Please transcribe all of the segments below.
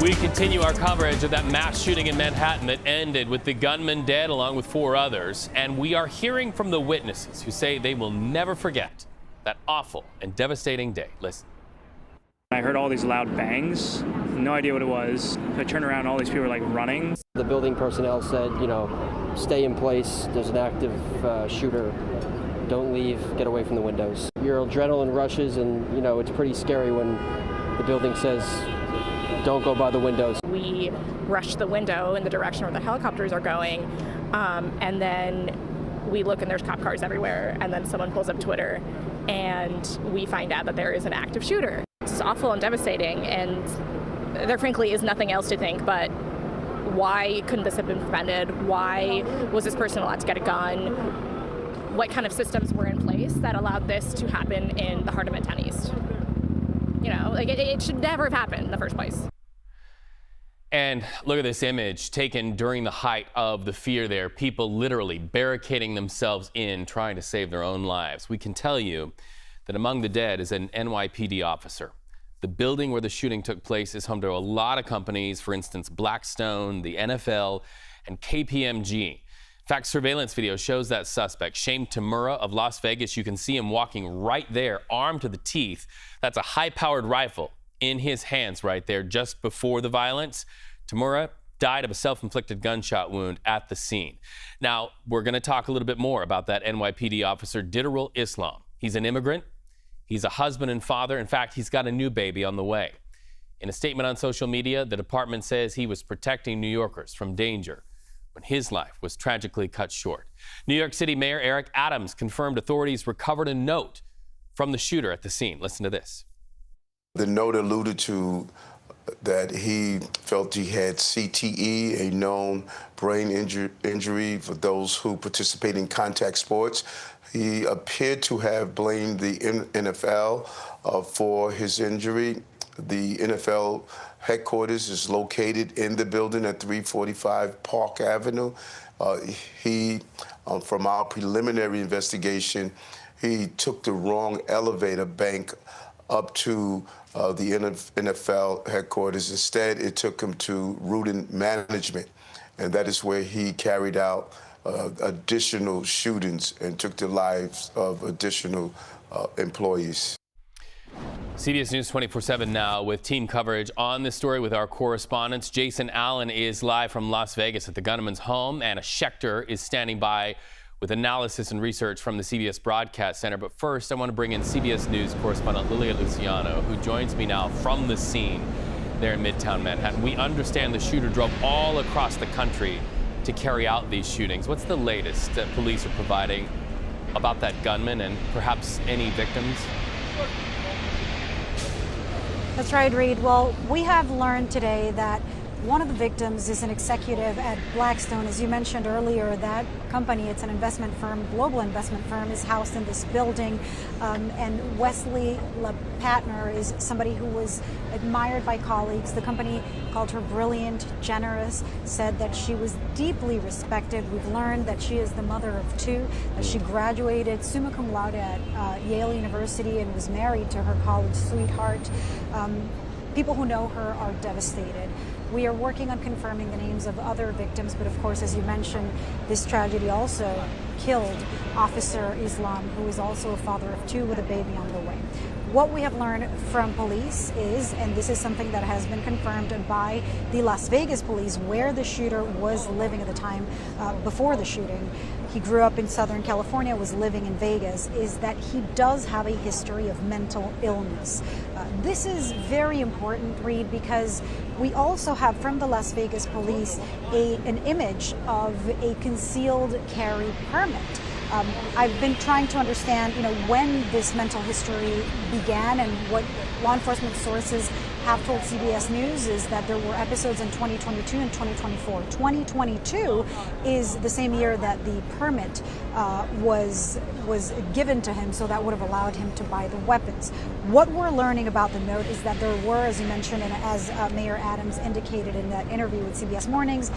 We continue our coverage of that mass shooting in Manhattan that ended with the gunman dead along with 4 others. And we are hearing from the witnesses who say they will never forget that awful and devastating day. Listen. I heard all these loud bangs, no idea what it was. I turned around, all these people were like running. The building personnel said, stay in place. There's an active shooter. Don't leave, get away from the windows. Your adrenaline rushes and, it's pretty scary when the building says, don't go by the windows. We rush the window in the direction where the helicopters are going, and then we look and there's cop cars everywhere, and then someone pulls up Twitter, and we find out that there is an active shooter. It's awful and devastating, and there frankly is nothing else to think but why couldn't this have been prevented? Why was this person allowed to get a gun? What kind of systems were in place that allowed this to happen in the heart of Midtown East? It should never have happened in the first place. And look at this image taken during the height of the fear there. People literally barricading themselves in, trying to save their own lives. We can tell you that among the dead is an NYPD officer. The building where the shooting took place is home to a lot of companies, for instance, Blackstone, the NFL, and KPMG. In fact, surveillance video shows that suspect, Shane Tamura of Las Vegas. You can see him walking right there, armed to the teeth. That's a high-powered rifle in his hands right there just before the violence. Tamura died of a self-inflicted gunshot wound at the scene. Now, we're going to talk a little bit more about that NYPD officer, Ditterul Islam. He's an immigrant. He's a husband and father. In fact, he's got a new baby on the way. In a statement on social media, the department says he was protecting New Yorkers from danger when his life was tragically cut short. New York City Mayor Eric Adams confirmed authorities recovered a note from the shooter at the scene. Listen to this. The note alluded to that he felt he had CTE, a known brain injury for those who participate in contact sports. He appeared to have blamed the NFL for his injury. The NFL headquarters is located in the building at 345 Park Avenue. From our preliminary investigation, he took the wrong elevator bank up to the NFL headquarters. Instead, it took him to Rudin Management, and that is where he carried out additional shootings and took the lives of additional employees. CBS News 24/7 now with team coverage on this story with our correspondents. Jason Allen is live from Las Vegas at the gunman's home. Anna Schecter is standing by with analysis and research from the CBS Broadcast Center. But first, I want to bring in CBS News correspondent Lilia Luciano, who joins me now from the scene there in Midtown Manhattan. We understand the shooter drove all across the country to carry out these shootings. What's the latest that police are providing about that gunman and perhaps any victims? That's right, Reed. Well, we have learned today that one of the victims is an executive at Blackstone. As you mentioned earlier, that company, it's an investment firm, global investment firm, is housed in this building. And Wesley LePatner is somebody who was admired by colleagues. The company called her brilliant, generous, said that she was deeply respected. We've learned that she is the mother of 2, that she graduated summa cum laude at Yale University and was married to her college sweetheart. People who know her are devastated. We are working on confirming the names of other victims, but of course, as you mentioned, this tragedy also killed Officer Islam, who is also a father of 2 with a baby on the way. What we have learned from police is, and this is something that has been confirmed by the Las Vegas police, where the shooter was living at the time before the shooting. He grew up in Southern California, was living in Vegas, is that he does have a history of mental illness. This is very important, Reed, because we also have from the Las Vegas police an image of a concealed carry permit. I've been trying to understand, when this mental history began, and what law enforcement sources have told CBS News is that there were episodes in 2022 and 2024. 2022 is the same year that the permit was given to him, so that would have allowed him to buy the weapons. What we're learning about the note is that there were, as you mentioned, and as Mayor Adams indicated in that interview with CBS Mornings,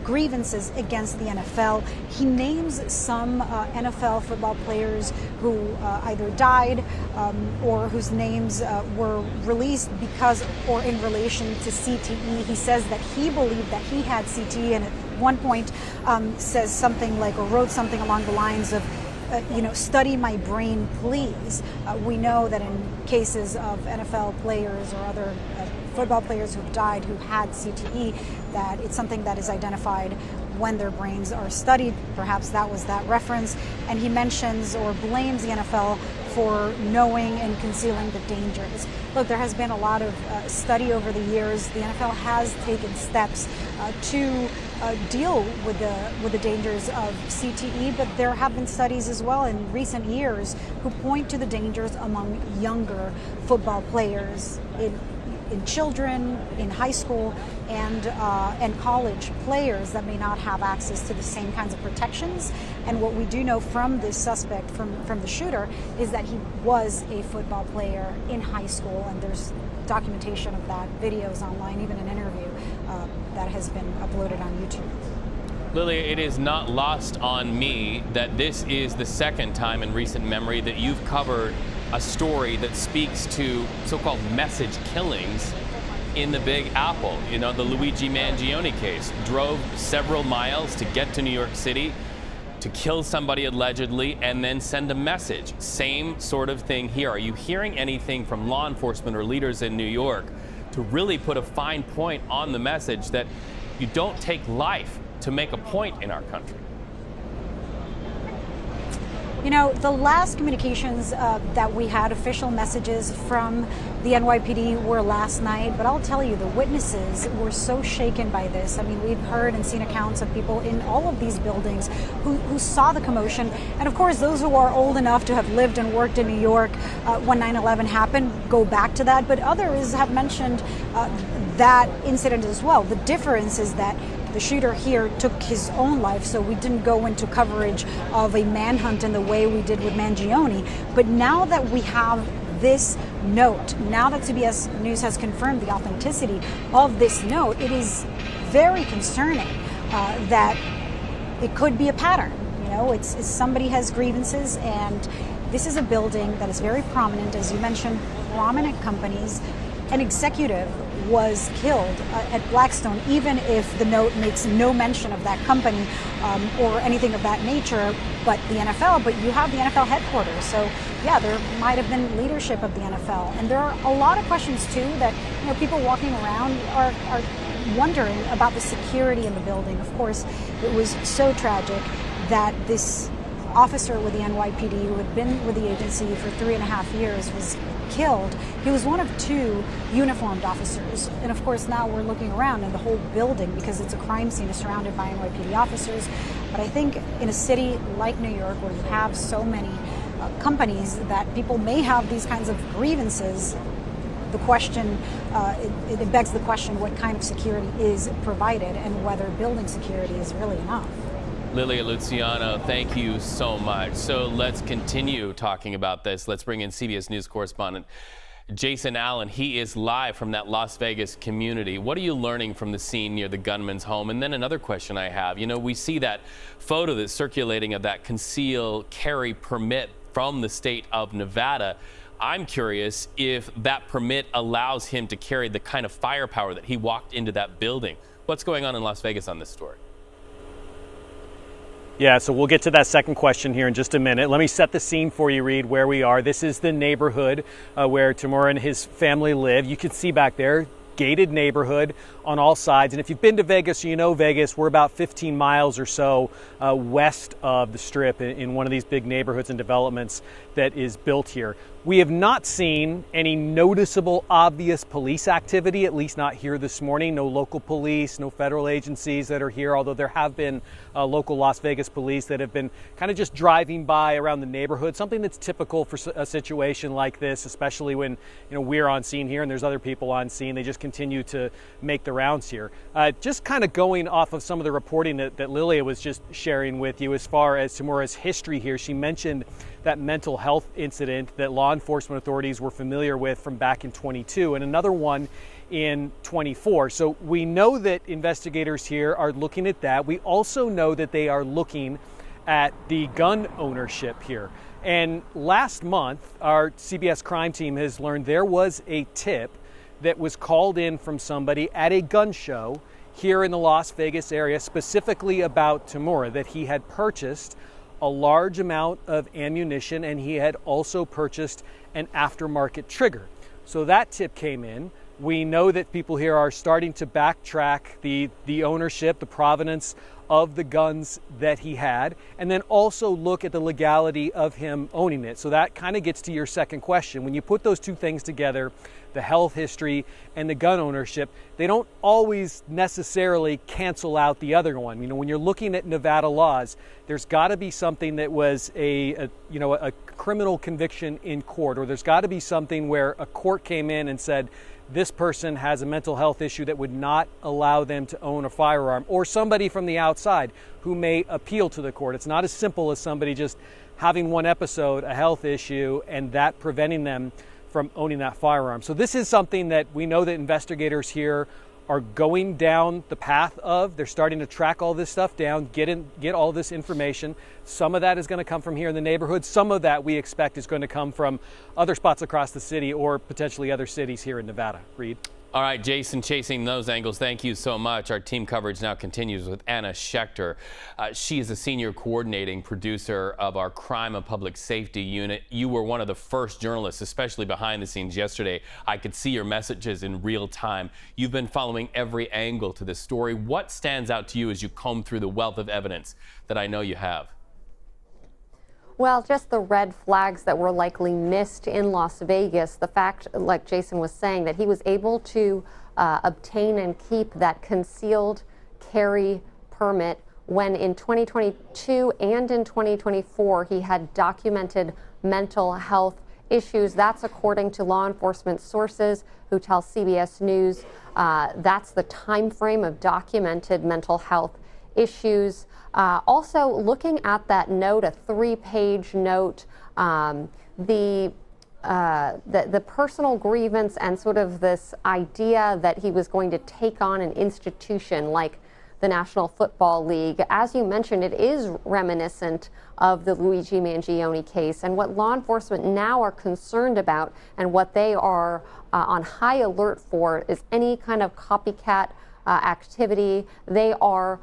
grievances against the NFL. He names some NFL football players who either died or whose names were released because or in relation to CTE. He says that he believed that he had CTE, and at one point says something like, or wrote something along the lines of, study my brain, please. We know that in cases of NFL players or other football players who've died who had CTE, that it's something that is identified when their brains are studied. Perhaps that was that reference. And he mentions or blames the NFL for knowing and concealing the dangers. Look, there has been a lot of study over the years. The NFL has taken steps to deal with the dangers of CTE, but there have been studies as well in recent years who point to the dangers among younger football players, in children, in high school, and college players that may not have access to the same kinds of protections. And what we do know from this suspect, from the shooter, is that he was a football player in high school, and there's documentation of that, videos online, even an interview that has been uploaded on YouTube. Lilia, it is not lost on me that this is the second time in recent memory that you've covered a story that speaks to so-called message killings in the Big Apple. You know, the Luigi Mangione case, drove several miles to get to New York City to kill somebody allegedly and then send a message. Same sort of thing here. Are you hearing anything from law enforcement or leaders in New York to really put a fine point on the message that you don't take life to make a point in our country? You know, the last communications that we had, official messages from the NYPD, were last night. But I'll tell you, the witnesses were so shaken by this. I mean, we've heard and seen accounts of people in all of these buildings who saw the commotion. And of course, those who are old enough to have lived and worked in New York when 9/11 happened go back to that. But others have mentioned that incident as well. The difference is that the shooter here took his own life, so we didn't go into coverage of a manhunt in the way we did with Mangione. But now that we have this note, now that CBS News has confirmed the authenticity of this note, it is very concerning that it could be a pattern. You know, it's somebody has grievances, and this is a building that is very prominent, as you mentioned, prominent companies. An executive was killed at Blackstone, even if the note makes no mention of that company or anything of that nature, but the NFL. But you have the NFL headquarters, so yeah, there might have been leadership of the NFL, and there are a lot of questions too that people walking around are wondering about the security in the building. Of course, it was so tragic that this officer with the NYPD, who had been with the agency for 3.5 years, was killed. He was one of 2 uniformed officers. And of course, now we're looking around, and the whole building, because it's a crime scene, is surrounded by NYPD officers. But I think in a city like New York, where you have so many companies that people may have these kinds of grievances, the question, it begs the question, what kind of security is provided and whether building security is really enough. Lilia Luciano, thank you so much. So let's continue talking about this. Let's bring in CBS News correspondent Jason Allen. He is live from that Las Vegas community. What are you learning from the scene near the gunman's home? And then another question I have, we see that photo that's circulating of that concealed carry permit from the state of Nevada. I'm curious if that permit allows him to carry the kind of firepower that he walked into that building. What's going on in Las Vegas on this story? Yeah, so we'll get to that second question here in just a minute. Let me set the scene for you, Reed, where we are. This is the neighborhood where Timur and his family live. You can see back there, gated neighborhood on all sides. And if you've been to Vegas, you know Vegas, we're about 15 miles or so west of the Strip in one of these big neighborhoods and developments that is built here. We have not seen any noticeable, obvious police activity, at least not here this morning. No local police, no federal agencies that are here, although there have been local Las Vegas police that have been kind of just driving by around the neighborhood, something that's typical for a situation like this, especially when we're on scene here and there's other people on scene. They just continue to make the rounds here. Just kind of going off of some of the reporting that Lilia was just sharing with you as far as Timur's history here, she mentioned that mental health incident that law enforcement authorities were familiar with from back in 22, and another one in 24. So we know that investigators here are looking at that. We also know that they are looking at the gun ownership here. And last month, our CBS crime team has learned there was a tip that was called in from somebody at a gun show here in the Las Vegas area, specifically about Tamura, that he had purchased a large amount of ammunition and he had also purchased an aftermarket trigger. So that tip came in. We know that people here are starting to backtrack the ownership, the provenance of the guns that he had, and then also look at the legality of him owning it. So that kind of gets to your second question. When you put those two things together, the health history and the gun ownership, they don't always necessarily cancel out the other one. You know, when you're looking at Nevada laws, there's got to be something that was a criminal conviction in court, or there's got to be something where a court came in and said, this person has a mental health issue that would not allow them to own a firearm, or somebody from the outside who may appeal to the court. It's not as simple as somebody just having one episode, a health issue, and that preventing them from owning that firearm. So this is something that we know that investigators here are going down the path of. They're starting to track all this stuff down, get all this information. Some of that is going to come from here in the neighborhood. Some of that we expect is going to come from other spots across the city or potentially other cities here in Nevada. Reed? All right, Jason, chasing those angles, thank you so much. Our team coverage now continues with Anna Schecter. She is a senior coordinating producer of our Crime and Public Safety unit. You were one of the first journalists, especially behind the scenes yesterday. I could see your messages in real time. You've been following every angle to this story. What stands out to you as you comb through the wealth of evidence that I know you have? Well, just the red flags that were likely missed in Las Vegas. The fact, like Jason was saying, that he was able to obtain and keep that concealed carry permit when in 2022 and in 2024 he had documented mental health issues. That's according to law enforcement sources who tell CBS News that's the time frame of documented mental health issues. Also, looking at that note, a 3-page note, the personal grievance and sort of this idea that he was going to take on an institution like the National Football League. As you mentioned, it is reminiscent of the Luigi Mangione case, and what law enforcement now are concerned about and what they are on high alert for is any kind of copycat activity. They are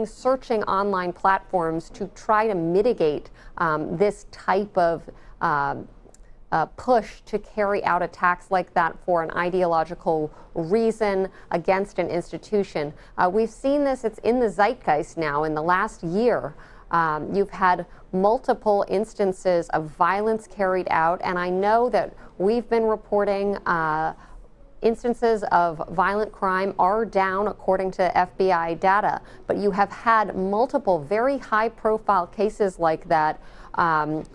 searching online platforms to try to mitigate this type of push to carry out attacks like that for an ideological reason against an institution. We've seen this, it's in the zeitgeist now. In the last year, you've had multiple instances of violence carried out, and I know that we've been reporting instances of violent crime are down according to FBI data, but you have had multiple very high-profile cases like that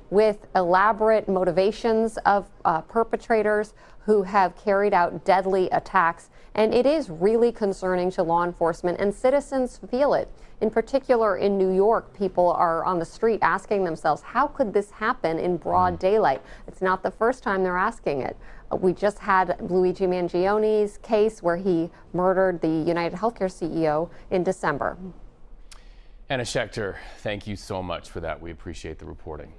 with elaborate motivations of perpetrators who have carried out deadly attacks. And it is really concerning to law enforcement, and citizens feel it. In particular, in New York, people are on the street asking themselves, how could this happen in broad daylight? It's not the first time they're asking it. We just had Luigi Mangione's case where he murdered the United Healthcare CEO in December. Anna Schecter, thank you so much for that. We appreciate the reporting.